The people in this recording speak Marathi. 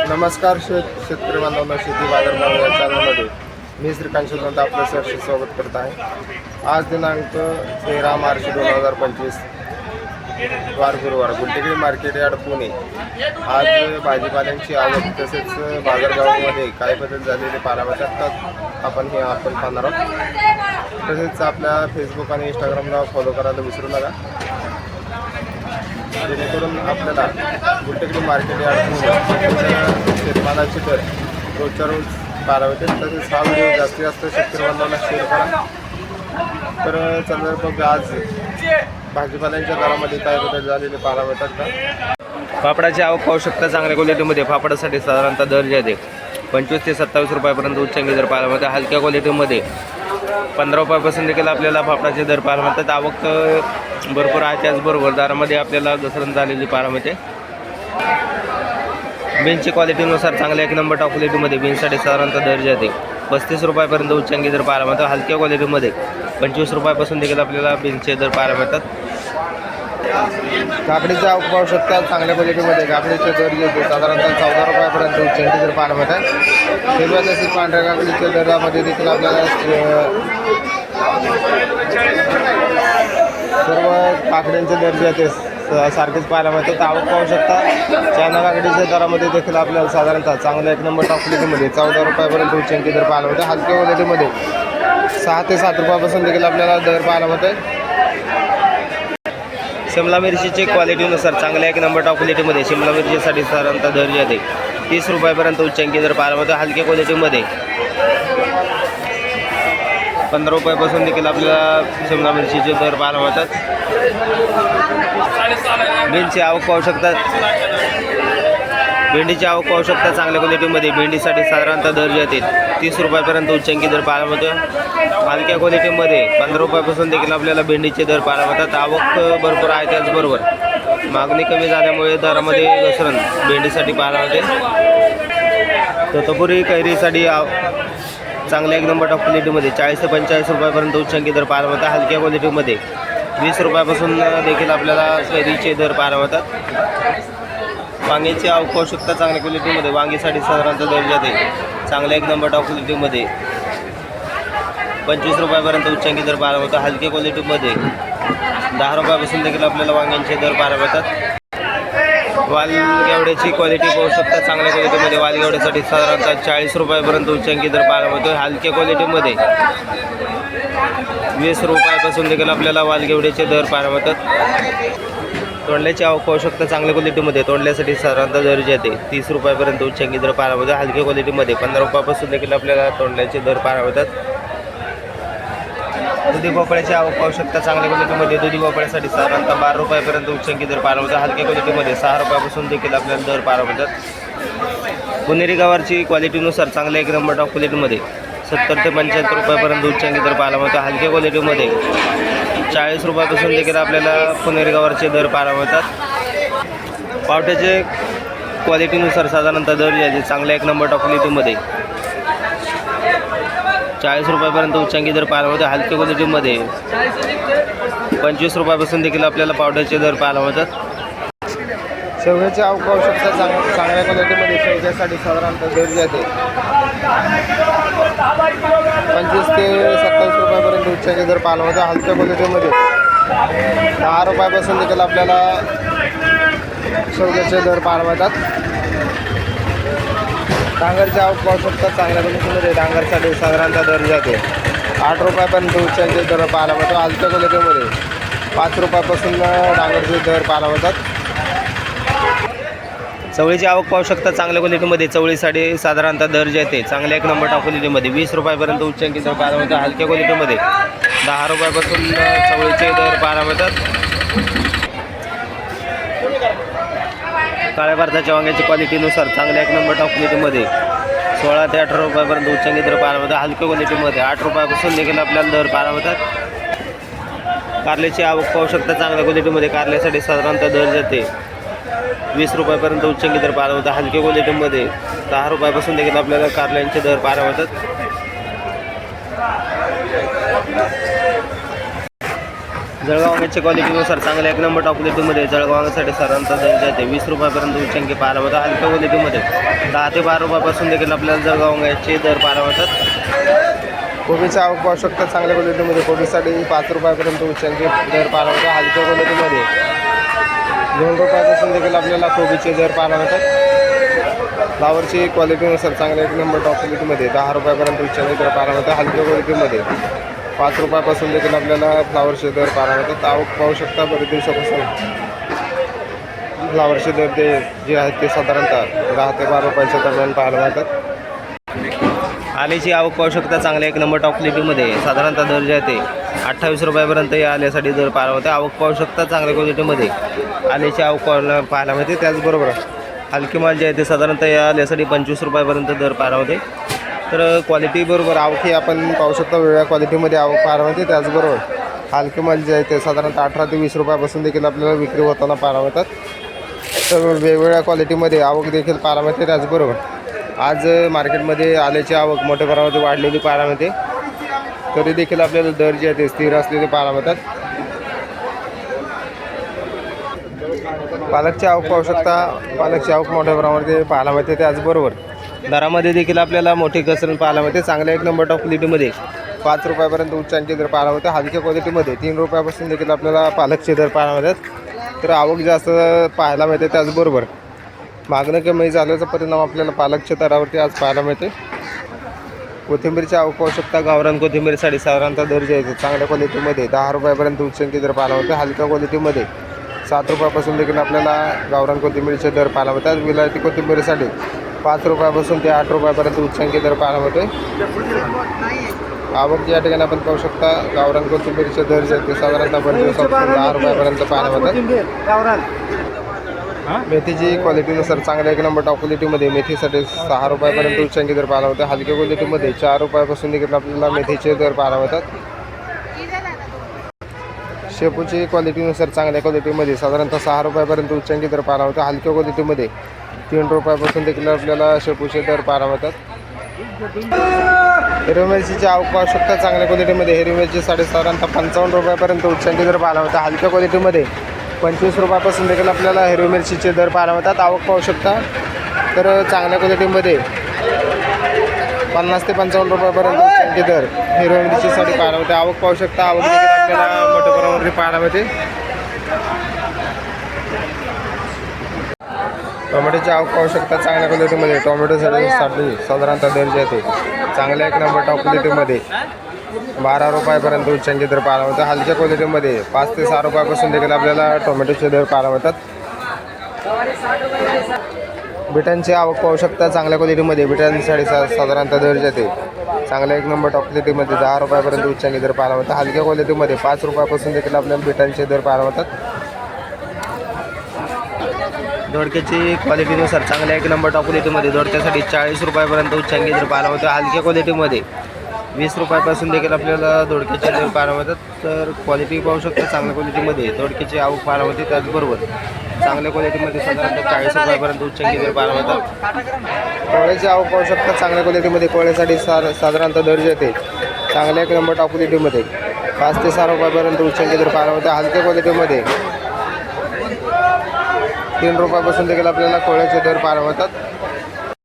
नमस्कार शेतकरी बांधवांना शेती बाजारभाव या चॅनलमध्ये मी श्रीकांत शिवंत आपलं सहर्ष स्वागत करत आहे। आज दिनांक 13 मार्च 2025 वार गुरुवार गुलटेकडी मार्केट यार्ड पुणे। आज भाजीपाल्यांची आवक तसेच बाजारभावामध्ये काय बदल झालेले पाहण्यासाठी आपण पाहणार आहोत। तसेच आपल्या फेसबुक आणि इंस्टाग्रामला फॉलो करायला विसरू नका, जेणेकरून आपल्याला गुलटेकडी मार्केट यार्ड शेतमालाचे दर रोजच्या रोज पाहायला मिळतील। तसेच हा व्हिडिओ जास्तीत जास्त शेतकरी बांधवांना शेअर करा। तर चला बघ, आज भाजीपाल्यांच्या दरामध्ये काय बदल झालेले पाहायला मिळतात का। पापडाची आवक पाहू शकता चांगल्या क्वालिटीमध्ये। पापडासाठी साधारणतः दर जे आहे 25 ते 27 रुपयापर्यंत उच्चांकी दर पाहायला मिळतात। हलक्या क्वालिटीमध्ये 15 रुपयापासून देखील आपल्याला पापडाचे दर पाहायला मिळतात। आवक भरपूर आहे, त्याचबरोबर दरामध्ये आपल्याला घसरण झालेली पाहायला मिळते। बीन्सची क्वालिटीनुसार चांगल्या 1 नंबर टॉप क्वालिटीमध्ये बीन्ससाठी साधारणतः दर जे आहे 35 रुपयापर्यंत उच्चांकी दर पाहायला मिळतात। हलक्या क्वालिटीमध्ये 25 रुपयापासून देखील आपल्याला बीन्सचे दर पाहायला मिळतात। काकडीची आवक पाहू शकता चांगल्या क्वालिटीमध्ये। काकडीचे दर जे होते साधारणतः 14 रुपयापर्यंत उच्चांकी दर पाहायला मिळतात। हिरव्या तसेच पांढऱ्या काकडीच्या दरामध्ये देखील आपल्याला सर्व काकड्यांचे दर जे आहेत सारखेच पाहायला मिळतात। आवक पाहू शकता चायना काकडीच्या दरामध्ये देखील आपल्याला साधारणतः चांगल्या 1 नंबर टॉप क्वालिटीमध्ये 14 रुपयापर्यंत उच्चांकी दर पाहायला मिळतात। हलक्या क्वालिटीमध्ये 6 ते 7 रुपयापासून देखील आपल्याला दर पाहायला मिळतात। शिमला मिरचीची क्वालिटीनुसार चांगल्या 1 नंबर टॉप क्वालिटीमध्ये शिमला मिरचीसाठी साधारणतः दर जे आहे 30 रुपयापर्यंत उच्चांकी दर पाहायला मिळतात। हलक्या क्वालिटीमध्ये 15 रुपयापासून देखील आपल्याला शिमला मिरचीचे दर पाहायला मिळतात। भेंडीची आवक पाहू शकता चांगल्या क्वालिटीमध्ये। भेंडीसाठी साधारणतः दर जे आहेत 30 रुपयापर्यंत उच्चांकी दर पाहायला मिळतो। हलक्या क्वालिटीमध्ये 15 रुपयापासून देखील आपल्याला भेंडीचे दर पाहायला मिळतात। आवक भरपूर आहे, त्याचबरोबर मागणी कमी झाल्यामुळे दरामध्ये घसरण भेंडीसाठी पाहायला मिळते। तोतापुरी कैरीसाठी चांगल्या 1 नंबर टॉप क्वालिटीमध्ये 40 ते 45 रुपयापर्यंत उच्चांकी दर पाहायला मिळतात। हलक्या क्वालिटीमध्ये 20 रुपयापासून देखील आपल्याला कैरीचे दर पाहायला मिळतात। वांग्याची आवक पाहू शकता चांगल्या क्वालिटीमध्ये। वांगीसाठी साधारणतः दर जे आहे चांगल्या 1 नंबर टॉप क्वालिटीमध्ये 25 रुपयापर्यंत उच्चांकी दर पाहायला मिळतात। हलक्या क्वालिटीमध्ये 10 रुपयापासून देखील आपल्याला वांग्यांचे दर पाहायला मिळतात। वालगेवड्याची क्वालिटी पाहू शकता चांगल्या क्वालिटीमध्ये। वालगेवड्यासाठी साधारणतः 40 रुपयापर्यंत उच्चांकी दर पाहायला मिळतो। हलक्या क्वालिटीमध्ये 20 रुपयापासून देखील आपल्याला वालगेवड्याचे दर पाहायला मिळतात। तोंडल्याची आवक पाहू शकता चांगल्या क्वालिटीमध्ये। तोंडल्यासाठी साधारणतः दर जे आहे 30 रुपयापर्यंत उच्चांकी दर पाहायला मिळतात। हलक्या क्वालिटीमध्ये 15 रुपयापासून देखील आपल्याला तोंडल्याचे दर पाहायला मिळतात। दुधी भोपळ्याची आवक पाहू शकता चांगल्या क्वालिटीमध्ये। दुधी भोपळ्यासाठी साधारणतः 12 रुपयापर्यंत उच्चांकी दर पाहायला मिळतात। हलक्या क्वालिटीमध्ये 6 रुपयापासून देखील आपल्याला दर पाहायला मिळतात। पुणेरी गवारची क्वालिटीनुसार चांगल्या 1 नंबर टॉप क्वालिटीमध्ये 70 ते 75 रुपयापर्यंत उच्चांकी दर पाहायला मिळतात। हलक्या क्वालिटीमध्ये 40 रुपयापासून देखील आपल्याला पुणेरी गवारचे दर पाहायला मिळतात। पावट्याचे क्वालिटीनुसार साधारणतः दर जे आहे चांगल्या 1 नंबर टॉप क्वालिटीमध्ये 40 रुपयापर्यंत उच्चांकी दर पाहायला मिळतात। हलक्या क्वालिटीमध्ये 25 रुपयापासून देखील आपल्याला पावट्याचे दर पाहायला मिळतात। शेवग्याची आवक पाहू शकता चांगल्या क्वालिटीमध्ये। शेवग्यासाठी साधारणतः दर जे आहे 25 ते 27 रुपयापर्यंत उच्चांकी दर पाहायला मिळतात। हलक्या क्वालिटीमध्ये 10 रुपयापासून देखील आपल्याला शेवग्याचे दर पाहायला मिळतात। डांगरची आवक पाहू शकता चांगल्या क्वालिटीमध्ये। डांगरसाठी साधारणतः दर जे आहे 8 रुपयापर्यंत उच्चांकी दर पाहायला मिळतो। हलक्या क्वालिटीमध्ये 5 रुपयापासून डांगरचे दर पाहायला मिळतात। चवळीची आवक पाहू शकता चांगल्या क्वालिटीमध्ये। चवळीसाठी साधारणतः दर जे आहे चांगल्या 1 नंबर टॉप क्वालिटीमध्ये 20 रुपयापर्यंत उच्चांकी दर पाहायला मिळतात। हलक्या क्वालिटीमध्ये 10 रुपयापासून चवळीचे दर पाहायला मिळतात। काळ्या भारताच्या वांग्याची क्वालिटीनुसार चांगल्या 1 नंबर टॉप क्वालिटीमध्ये 16 ते 18 रुपयापर्यंत उच्चांकी दर पाहायला मिळतात। हलक्या क्वालिटीमध्ये 8 रुपयापासून देखील आपल्याला दर पाहायला मिळतात। कारल्याची आवक पाहू शकता चांगल्या क्वालिटीमध्ये। कारल्यासाठी साधारणतः दर जाते 20 रुपयापर्यंत उच्चांकी दर पाहायला मिळतात। हलक्या क्वालिटीमध्ये 10 रुपयापासून देखील आपल्याला कारल्यांचे दर पाहायला मिळतात। जळगाव वांग्याच्या क्वालिटीनुसार चांगल्या 1 नंबर टॉप क्वालिटीमध्ये जळगाव वांग्यासाठी साधारणतः दर जाते 20 रुपयापर्यंत उच्चांकी पाहायला मिळतात. हलक्या क्वालिटीमध्ये 10 ते 12 रुपयापासून देखील आपल्याला जळगाव वांग्याचे दर पाहायला मिळतात. कोबीची आवक पाहू शकता चांगल्या क्वालिटीमध्ये कोबीसाठी 5 रुपयापर्यंत उच्चांकी दर पाहायला मिळतात. हलक्या क्वालिटीमध्ये 2 रुपयापासून देखील आपल्याला कोबीचे दर पाहायला मिळतात. फ्लावरची क्वालिटीनुसार चांगल्या 1 नंबर टॉप क्वालिटीमध्ये 10 रुपयापर्यंत उच्चांकी दर पाहायला मिळतात. हलक्या क्वालिटीमध्ये 5 रुपयापासून देखील आपल्याला फ्लावरचे दर पाहायला मिळतात. आवक पाहू शकता बरेच दिवसापासून फ्लावरचे दर ते जे आहेत ते साधारणतः 10 ते 12 रुपयाच्या दरम्यान पाहायला मिळतात. आल्याची आवक पाहू शकता चांगल्या 1 नंबर टॉप क्वालिटीमध्ये साधारणतः दर जे आहे ते 28 रुपयापर्यंत या आल्यासाठी दर पाहायला मिळते. आवक पाहू शकता चांगल्या क्वालिटीमध्ये आल्याची आवक पाहायला मिळते. त्याचबरोबर हलकी माल जे आहे ते साधारणतः या आल्यासाठी 25 रुपयापर्यंत दर पाहायला मिळते. तर क्वालिटीबरोबर आवकही आपण पाहू शकता वेगळ्या क्वालिटीमध्ये आवक पाहायला मिळते. त्याचबरोबर हलके माल जे आहे ते साधारणतः 18 ते 20 रुपयापासून देखील आपल्याला विक्री होताना पाहायला मिळतात. तर वेगवेगळ्या क्वालिटीमध्ये आवक देखील पाहायला मिळते. त्याचबरोबर आज मार्केटमध्ये आल्याची आवक मोठ्या प्रमाणामध्ये वाढलेली पाहायला मिळते. तरी देखील आपल्याला दर जे आहे ते स्थिर असलेले पाहायला मिळतात. पालकची आवक पाहू शकता पालकची आवक मोठ्या प्रमाणामध्ये पाहायला मिळते. त्याचबरोबर दरामध्ये देखील आपल्याला मोठी घसरण पाहायला मिळते. चांगल्या 1 नंबर टॉप क्वालिटीमध्ये 5 रुपयापर्यंत उच्चांकी दर पाहायला मिळते. हलक्या क्वालिटीमध्ये 3 रुपयापासून देखील आपल्याला पालकचे दर पाहायला मिळतात. तर आवक जास्त पाहायला मिळते. त्याचबरोबर मागणं कमी झाल्याचा परिणाम आपल्याला पालकच्या दरावरती आज पाहायला मिळते. कोथिंबीरची आवक पाहू शकता गावरान कोथिंबीरसाठी साधारणतः दर जे आहे चांगल्या क्वालिटीमध्ये 10 रुपयापर्यंत उच्चांकी दर पाहायला मिळते. हलक्या क्वालिटीमध्ये 7 रुपयापासून देखील आपल्याला गावरान कोथिंबीरचे दर पाहायला मिळतात. विलायती कोथिंबीरीसाठी 5 रुपयापासून ते 8 रुपयापर्यंत उच्चांकी दर पाहायला मिळते. आवक या ठिकाणी आपण पाहू शकता गावरान कोथिंबीरचे दर जे आहेत ते साधारणतः 10 रुपयापर्यंत पाहायला मिळतात. मेथीची क्वालिटीनुसार चांगल्या 1 नंबर टॉप क्वालिटीमध्ये मेथीसाठी 6 रुपयापर्यंत उच्चांकी दर पाहायला मिळतात. हलक्या क्वालिटीमध्ये 4 रुपयापासून देखील आपल्याला मेथीचे दर पाहायला मिळतात. शेपूची क्वालिटीनुसार चांगल्या क्वालिटीमध्ये साधारणतः 6 रुपयापर्यंत उच्चांकी दर पाहायला मिळतात. हलक्या क्वालिटीमध्ये 3 रुपयापासून देखील आपल्याला शेपूचे दर पाहायला मिळतात. हिरवी मिरचीची आवक पाहू शकता चांगल्या क्वालिटीमध्ये हिरवी मिरची साधारणतः 55 रुपयापर्यंत उच्चांकी दर पाहायला मिळतात. हलक्या क्वालिटीमध्ये 25 रुपयापासून देखील आपल्याला हिरवी मिरचीचे दर पाहायला मिळतात. आवक पाहू शकता तर चांगल्या क्वालिटीमध्ये 50 ते 55 रुपयापर्यंत उच्चांकी दर हिरवी मिरचीसाठी पाहायला मिळते. आवक पाहू शकता आवक देखील आपल्याला मोठ्या प्रमाणावर पाहायला मिळते. टोमॅटोची आवक पाहू शकता चांगल्या क्वालिटीमध्ये टोमॅटोसाठी साधारणतः दर जे आहे चांगल्या 1 नंबर टॉप क्वालिटीमध्ये 12 रुपयापर्यंत उच्चांकी दर पाहायला मिळतात. हलक्या क्वालिटीमध्ये 5 ते 6 रुपयापासून देखील आपल्याला टोमॅटोचे दर पाहायला मिळतात. बिटांची आवक पाहू शकता चांगल्या क्वालिटीमध्ये बिटांसाठी साधारणतः दर जे आहे चांगल्या 1 नंबर टॉप क्वालिटीमध्ये 10 रुपयापर्यंत उच्चांकी दर पाहायला मिळतात. हलक्या क्वालिटीमध्ये 5 रुपयापासून देखील आपल्याला बिटांचे दर पाहायला मिळतात. दोडक्याची क्वालिटीनुसार चांगल्या 1 नंबर टॉप क्वालिटीमध्ये दोडक्यासाठी 40 रुपयापर्यंत उच्चांकी दर पाहायला मिळतो. हलक्या क्वालिटीमध्ये 20 रुपयापासून देखील आपल्याला दोडक्याचे दर पाहायला मिळतात. तर क्वालिटी पाहू शकता चांगल्या क्वालिटीमध्ये दोडक्याची आवक पाहायला मिळते. त्याचबरोबर चांगल्या क्वालिटीमध्ये साधारणतः 40 रुपयापर्यंत उच्चांकी दर पाहायला मिळतात. कोळ्याची आवक पाहू शकता चांगल्या क्वालिटीमध्ये कोळ्यासाठी साधारणतः दर जे येते चांगल्या 1 नंबर टॉप क्वालिटीमध्ये 5 ते 6 रुपयापर्यंत उच्चांकी दर पाहायला मिळते. हलक्या क्वालिटीमध्ये 3 रुपयापासून देखील आपल्याला कोळ्याचे दर पाहायला मिळतात.